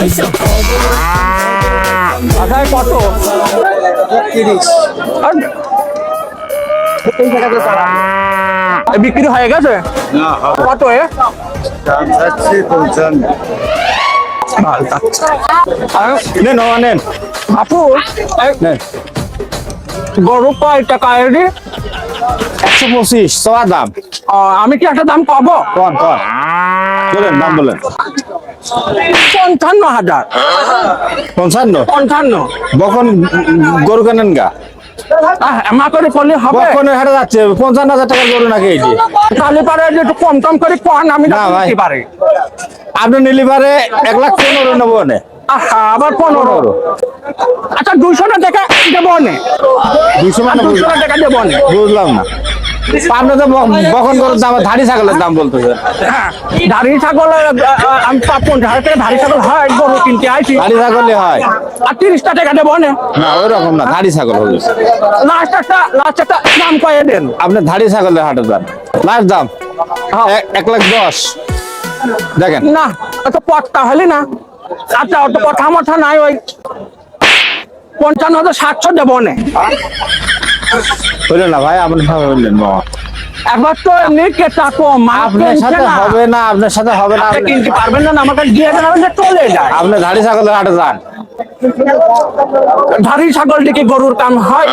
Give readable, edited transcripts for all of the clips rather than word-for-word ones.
আচ্ছা কত? 30। বিক্রি হয়ে গেছে? না, কত এ? দাম চাচ্ছি 55। নেন নেন আপু, গরু কয় টাকা এটি? 125 সবার দাম। আমি কি একটা দাম পাবো? কোন বলেন, দাম বলেন। 55,000। 55 55। বকন গরু কেনেন গা? এমা করে করলে হবে? বকনের হাটে যাচ্ছে 55,000 টাকার গরু নাকি এটি? তাহলে পারে যে একটু কম টম করে কোন আমি না ভাই। দিতে পারি। আপনি নিলি পারে 1,15,000 নেবো নে। আবার 15। আচ্ছা 200 টাকা দেবো নে। 200 মানে 200 টাকা দেবো নে। বুঝলাম না। আপনি তো বকন গরুর দাম, ধাড়ি ছাগলের দাম বলতেছেন। হ্যাঁ, ধাড়ি ছাগল আমি 50,000 টাকা ধাড়ি ছাগল হয় গরু কিনতে আইছি। ধাড়ি ছাগলে হয় আর 30 টাকা দেবো নে। না, ওই রকম না, ধাড়ি ছাগল হবে। লাস্ট একটা দাম কয়ে দেন। আপনি ধাড়ি ছাগলের হাটে যান, লাস্ট দাম 1,10,000 দেখেন। না অত পট্টা হলি না। আচ্ছা অত কথা মথা নাই, ওই 55,700 দেবো নে। হইলেন না ভাই, আপনি ভাবে হইলেন বাবা। একবার তো এমনি কেটা কম আপনার সাথে হবে না, আপনার সাথে হবে না। কিনতে পারবেন না, আমাকে দিয়ে দেন, আমি চলে যায়। আপনি ধাড়ি ছাগলের হাটে যান। ধাড়ি ছাগল দিকে গরুর কাম হয়?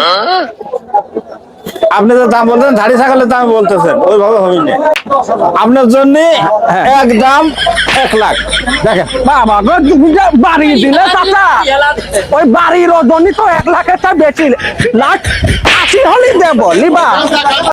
আপনি যে দাম বলতেন ধাড়ি ছাগলের দাম বলতেছেন, ওইভাবে হবে না। আপনার জন্য একদম 1,00,000 দেখেন। বাবা গো, তুমি যে বাড়ি দিলে চাচা, ওই বাড়ির ওজনই তো 1,00,000-এর বেশি। লাখ 80 হলেই দেবো, নিবা?